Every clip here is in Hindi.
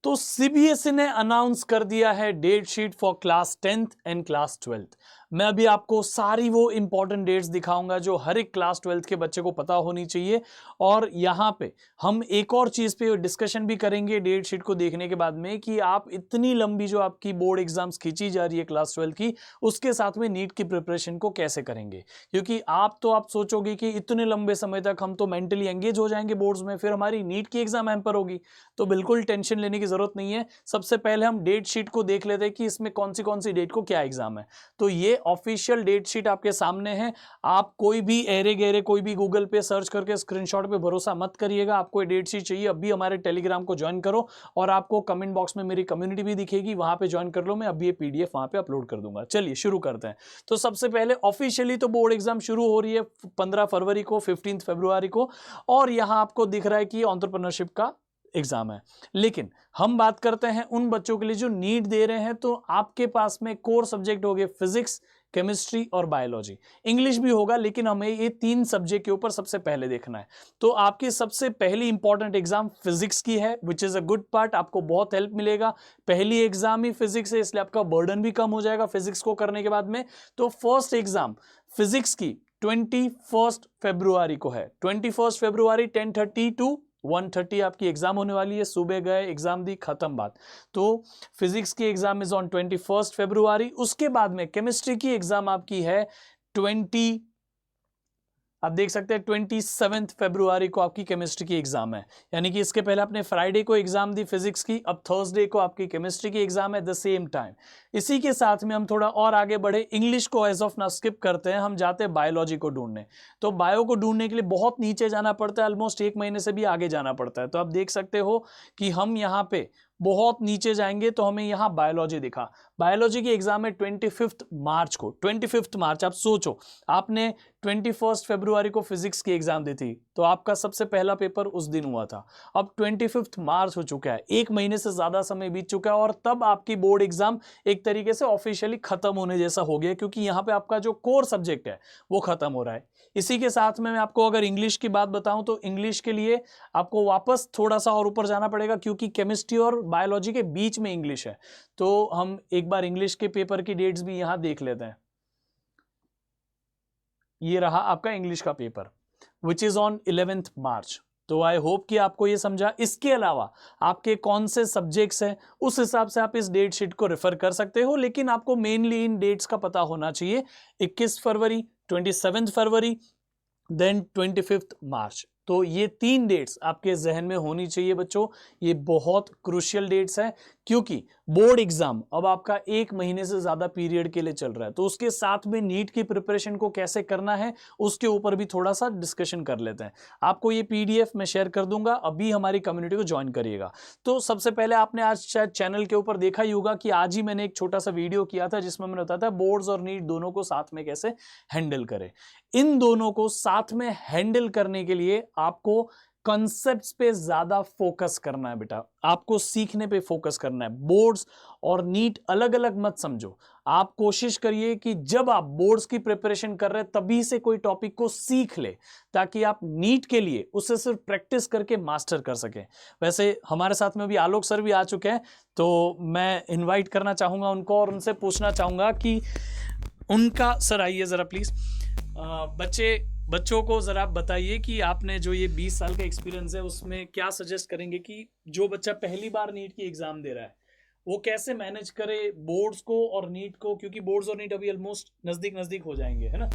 तो सीबीएसई ने अनाउंस कर दिया है date sheet for class 10th and class 12th। मैं अभी आपको सारी वो इंपॉर्टेंट डेट्स दिखाऊंगा जो हर एक क्लास 12th के बच्चे को पता होनी चाहिए। और यहां पे हम एक और चीज पे डिस्कशन भी करेंगे डेट शीट को देखने के बाद में कि आप इतनी लंबी जो आपकी बोर्ड एग्जाम्स खींची जा रही है क्लास 12 की, उसके साथ में नीट की प्रिपरेशन को कैसे करेंगे। क्योंकि आप सोचोगे कि इतने लंबे समय तक हम तो मेंटली एंगेज हो जाएंगे बोर्ड्स में, फिर हमारी नीट की एग्जाम हैम्पर होगी। तो बिल्कुल टेंशन लेने की जरूरत नहीं है। सबसे पहले हम डेट शीट को देख लेते हैं कि इसमें कौन सी डेट को क्या एग्जाम है। तो ये ऑफिशियल डेट शीट आपके सामने है। आप कोई भी एरे गेरे कोई भी गूगल पे सर्च करके स्क्रीनशॉट पे भरोसा मत करिएगा। आपको ये डेट शीट चाहिए, अभी हमारे टेलीग्राम को ज्वाइन करो और आपको कमेंट बॉक्स में मेरी कम्युनिटी भी दिखेगी, वहां पे ज्वाइन कर लो। मैं अभी ये पीडीएफ वहां पे अपलोड कर दूंगा। चलिए शुरू करते हैं। तो सबसे पहले ऑफिशियली तो बोर्ड एग्जाम शुरू हो रही है 15 फरवरी को, 15 फरवरी को, और यहां आपको दिख रहा है कि एंटरप्रेन्योरशिप का एग्जाम है। लेकिन हम बात करते हैं उन बच्चों के लिए जो नीट दे रहे हैं। तो आपके पास में कोर सब्जेक्ट हो गए फिजिक्स, केमिस्ट्री और बायोलॉजी। इंग्लिश भी होगा, लेकिन हमें ये 3 सब्जेक्ट के ऊपर सबसे पहले देखना है। तो आपकी सबसे पहली इंपॉर्टेंट एग्जाम फिजिक्स की है, which is a good part. आपको बहुत हेल्प मिलेगा। पहली एग्जाम ही फिजिक्स है, इसलिए आपका बर्डन भी कम हो जाएगा फिजिक्स को करने के बाद में। तो फर्स्ट एग्जाम फिजिक्स की 21 फरवरी को है। 21 फरवरी 10:30 to 1:30 आपकी एग्जाम होने वाली है। सुबह गए, एग्जाम दी, खत्म बात। तो फिजिक्स की एग्जाम इज ऑन 21 फरवरी। उसके बाद में केमिस्ट्री की एग्जाम आपकी है आप देख सकते हैं 27 फरवरी को आपकी केमिस्ट्री की एग्जाम है। यानी कि इसके पहले आपने फ्राइडे को एग्जाम दी फिजिक्स की, अब थर्सडे को आपकी केमिस्ट्री की एग्जाम है द सेम टाइम। इसी के साथ में हम थोड़ा और आगे बढ़े, इंग्लिश को एज ऑफ नाउ स्किप करते हैं, हम जाते हैं बायोलॉजी को ढूंढने। तो बायो को ढूंढने के लिए बहुत नीचे जाना पड़ता है, ऑलमोस्ट 1 महीने से भी आगे जाना पड़ता है। तो आप देख सकते हो कि हम यहाँ पे बहुत नीचे जाएंगे तो हमें यहां बायोलॉजी दिखा। बायोलॉजी की एग्जाम है 25 मार्च को। 25 मार्च, आप सोचो आपने 21 फरवरी को फिजिक्स की एग्जाम दी थी, तो आपका सबसे पहला पेपर उस दिन हुआ था। अब 25 मार्च हो चुका है, 1 महीने से ज्यादा समय बीत चुका है, और तब आपकी बोर्ड एग्जाम एक तरीके से ऑफिशियली खत्म होने जैसा हो गया, क्योंकि यहां पे आपका जो कोर सब्जेक्ट है वो खत्म हो रहा है। इसी के साथ में मैं आपको अगर इंग्लिश की बात बताऊं तो इंग्लिश के लिए आपको वापस थोड़ा सा और ऊपर जाना पड़ेगा, क्योंकि केमिस्ट्री और बायोलॉजी के बीच में इंग्लिश है। तो हम एक बार इंग्लिश के पेपर की डेट्स भी यहां देख लेते हैं। ये रहा आपका इंग्लिश का पेपर, विच इज ऑन 11 मार्च। तो आई होप कि आपको ये समझा। इसके अलावा आपके कौन से सब्जेक्ट्स हैं उस हिसाब से आप इस डेट शीट को रेफर कर सकते हो, लेकिन आपको मेनली इन डेट्स का पता होना चाहिए। 21 फरवरी, 27 फरवरी, देन 25 मार्च। तो ये 3 डेट्स आपके जहन में होनी चाहिए बच्चों। ये बहुत क्रूशियल डेट्स हैं, क्योंकि बोर्ड एग्जाम अब आपका 1 महीने से ज्यादा पीरियड के लिए चल रहा है। तो उसके साथ में नीट की प्रिपरेशन को कैसे करना है उसके ऊपर भी थोड़ा सा डिस्कशन कर लेते हैं। आपको ये पीडीएफ मैं शेयर कर दूंगा, अभी हमारी कम्युनिटी को ज्वाइन करिएगा। तो सबसे पहले आपने आज शायद चैनल के ऊपर देखा ही होगा कि आज ही मैंने एक छोटा सा वीडियो किया था जिसमें मैंने बताया था बोर्ड्स और नीट दोनों को साथ में कैसे हैंडल करें। इन दोनों को साथ में हैंडल करने के लिए आपको कॉन्सेप्ट्स पे ज्यादा फोकस करना है बेटा, आपको सीखने पे फोकस करना है। बोर्ड्स और नीट अलग अलग मत समझो। आप कोशिश करिए कि जब आप बोर्ड्स की प्रिपरेशन कर रहे हैं तभी से कोई टॉपिक को सीख ले, ताकि आप नीट के लिए उसे सिर्फ प्रैक्टिस करके मास्टर कर सके। वैसे हमारे साथ में भी आलोक सर भी आ चुके हैं, तो मैं इनवाइट करना चाहूंगा उनको और उनसे पूछना चाहूंगा कि उनका, सर आइए जरा प्लीज। बच्चों को जरा आप बताइए कि आपने जो ये 20 साल का एक्सपीरियंस है उसमें क्या सजेस्ट करेंगे कि जो बच्चा पहली बार नीट की एग्जाम दे रहा है वो कैसे मैनेज करे बोर्ड्स को और नीट को, क्योंकि बोर्ड्स और नीट अभी ऑलमोस्ट नजदीक हो जाएंगे, है ना।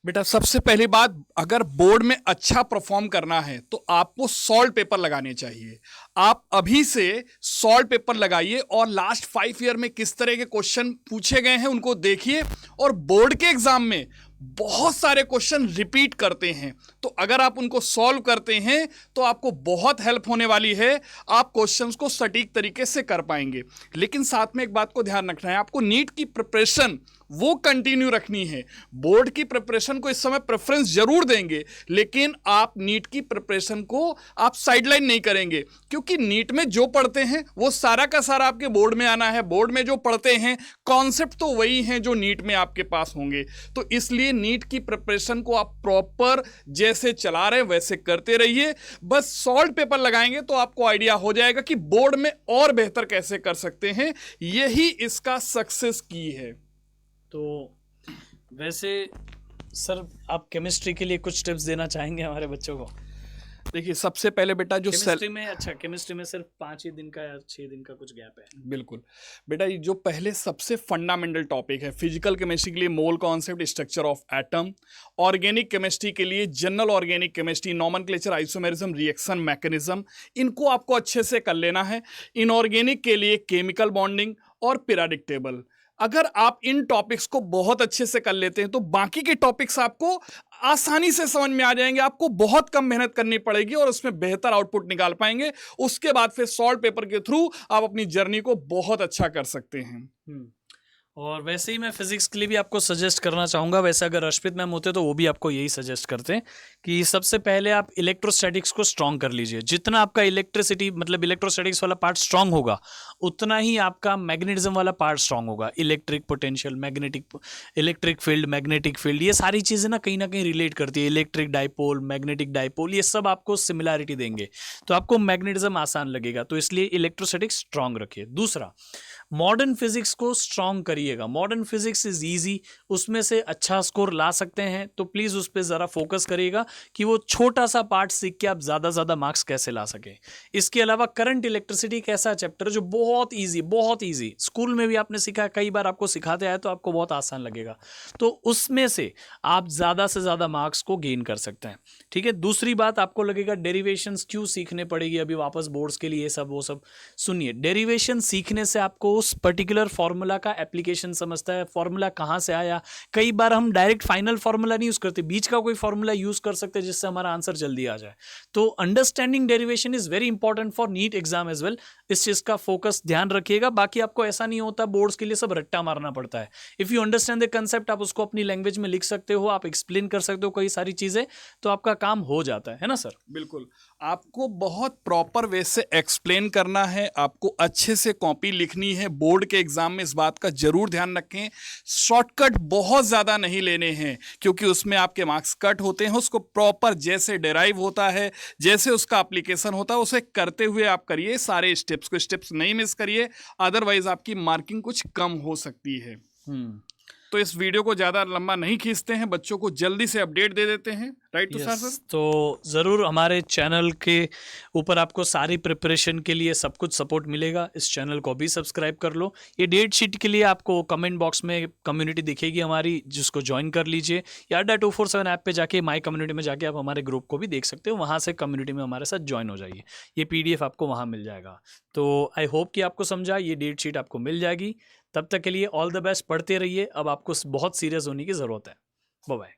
बेटा सबसे पहली बात, अगर बोर्ड में अच्छा परफॉर्म करना है तो आपको सॉल्व पेपर लगाने चाहिए। आप अभी से सॉल्व पेपर लगाइए और लास्ट 5 ईयर में किस तरह के क्वेश्चन पूछे गए हैं उनको देखिए। और बोर्ड के एग्जाम में बहुत सारे क्वेश्चन रिपीट करते हैं, तो अगर आप उनको सॉल्व करते हैं तो आपको बहुत हेल्प होने वाली है, आप क्वेश्चंस को सटीक तरीके से कर पाएंगे। लेकिन साथ में एक बात को ध्यान रखना है, आपको नीट की प्रिपरेशन वो कंटिन्यू रखनी है। बोर्ड की प्रिपरेशन को इस समय प्रेफरेंस जरूर देंगे, लेकिन आप नीट की प्रिपरेशन को आप साइडलाइन नहीं करेंगे, क्योंकि नीट में जो पढ़ते हैं वो सारा का सारा आपके बोर्ड में आना है। बोर्ड में जो पढ़ते हैं कॉन्सेप्ट तो वही हैं जो नीट में आपके पास होंगे। तो इसलिए नीट की प्रिपरेशन को आप प्रॉपर जैसे चला रहे हैं वैसे करते रहिए। बस सॉल्ट पेपर लगाएंगे तो आपको आइडिया हो जाएगा कि बोर्ड में और बेहतर कैसे कर सकते हैं। यही इसका सक्सेस की है। तो वैसे सर आप केमिस्ट्री के लिए कुछ टिप्स देना चाहेंगे हमारे बच्चों को? देखिए, सबसे पहले बेटा जो केमिस्ट्री में सिर्फ 5 ही दिन का या 6 दिन का कुछ गैप है। बिल्कुल बेटा, ये जो पहले सबसे फंडामेंटल टॉपिक है, फिजिकल केमिस्ट्री के लिए mole concept, structure of atom, organic chemistry के लिए general organic chemistry, nomenclature, isomerism, reaction mechanism, इनको आपको अच्छे से कर लेना है। इनऑर्गेनिक के लिए केमिकल बॉन्डिंग और पीरियोडिक टेबल। अगर आप इन टॉपिक्स को बहुत अच्छे से कर लेते हैं तो बाकी के टॉपिक्स आपको आसानी से समझ में आ जाएंगे। आपको बहुत कम मेहनत करनी पड़ेगी और उसमें बेहतर आउटपुट निकाल पाएंगे। उसके बाद फिर सॉल्ट पेपर के थ्रू आप अपनी जर्नी को बहुत अच्छा कर सकते हैं। और वैसे ही मैं फिजिक्स के लिए भी आपको सजेस्ट करना चाहूँगा। वैसे अगर अर्शप्रीत मैम होते तो वो भी आपको यही सजेस्ट करते हैं कि सबसे पहले आप इलेक्ट्रोस्टैटिक्स को स्ट्रॉन्ग कर लीजिए। जितना आपका इलेक्ट्रिसिटी मतलब इलेक्ट्रोस्टैटिक्स वाला पार्ट स्ट्रॉन्ग होगा, उतना ही आपका मैग्नेटिज्म वाला पार्ट स्ट्रॉन्ग होगा। Electric potential, electric field, magnetic field, ये सारी चीज़ें ना कहीं रिलेट करती है। इलेक्ट्रिक डाइपोल, मैग्नेटिक डाइपोल, ये सब आपको सिमिलैरिटी देंगे, तो आपको मैग्नेटिज्म आसान लगेगा। तो इसलिए इलेक्ट्रोस्टैटिक्स स्ट्रॉन्ग रखिए। दूसरा, मॉडर्न फिजिक्स को स्ट्रॉन्ग करिएगा। मॉडर्न फिजिक्स इज इजी, उसमें से अच्छा स्कोर ला सकते हैं, तो प्लीज़ उस पर ज़रा फोकस करिएगा कि वो छोटा सा पार्ट सीख के आप ज़्यादा मार्क्स कैसे ला सकें। इसके अलावा करंट इलेक्ट्रिसिटी एक ऐसा चैप्टर है जो बहुत ईजी, स्कूल में भी आपने सीखा, कई बार आपको सिखाते आए तो आपको बहुत आसान लगेगा, तो उसमें से आप ज़्यादा से ज़्यादा मार्क्स को गेन कर सकते हैं। ठीक है। दूसरी बात, आपको लगेगा डेरिवेशंस क्यों सीखने पड़ेगी अभी वापस बोर्ड्स के लिए, ये सब वो सब सुनिए। डेरिवेशन सीखने से आपको उस पर्टिकुलर फॉर्मूला का एप्लीकेशन समझता है, फॉर्मूला कहाँ से आया। कई बार हम डायरेक्ट फाइनल फॉर्मूला नहीं यूज करते, बीच का कोई फॉर्मूला यूज कर सकते हैं जिससे हमारा आंसर जल्दी आ जाए। तो understanding derivation is very important for NEET exam as well. इस चीज का फोकस ध्यान रखिएगा। बाकी आपको ऐसा नहीं होता बोर्ड्स के लिए सब रट्टा मारना पड़ता है। If you understand the concept, आप उसको अपनी लैंग्वेज में लिख सकते हो, आप एक्सप्लेन कर सकते हो कई सारी चीजें, तो आपका काम हो जाता है ना सर? बिल्कुल, आपको बहुत प्रॉपर वे से एक्सप्लेन करना है, आपको अच्छे से कॉपी लिखनी है। बोर्ड के एग्जाम में इस बात का जरूर ध्यान रखें। शॉर्टकट बहुत ज़्यादा नहीं लेने हैं, क्योंकि उसमें आपके मार्क्स कट होते हैं। उसको प्रॉपर जैसे डेराइव होता है, जैसे उसका एप्लीकेशन होता है, उसे करते हुए आप करिए। सारे स्टेप्स नहीं मिस करिए, अदरवाइज आपकी मार्किंग कुछ कम हो सकती है। तो इस वीडियो को ज़्यादा लंबा नहीं खींचते हैं, बच्चों को जल्दी से अपडेट दे देते हैं। Right Tushar sir? तो ज़रूर हमारे चैनल के ऊपर आपको सारी प्रिपरेशन के लिए सब कुछ सपोर्ट मिलेगा। इस चैनल को भी सब्सक्राइब कर लो। ये डेट शीट के लिए आपको कमेंट बॉक्स में कम्युनिटी दिखेगी हमारी, जिसको ज्वाइन कर लीजिए, या Adda247 ऐप पे जाके माई कम्युनिटी में जाके आप हमारे ग्रुप को भी देख सकते हो। वहाँ से कम्युनिटी में हमारे साथ ज्वाइन हो जाइए। ये PDF आपको वहाँ मिल जाएगा। तो आई होप कि आपको समझा, ये डेट शीट आपको मिल जाएगी। तब तक के लिए ऑल द बेस्ट, पढ़ते रहिए। अब आपको बहुत सीरियस होने की ज़रूरत है। Bye bye.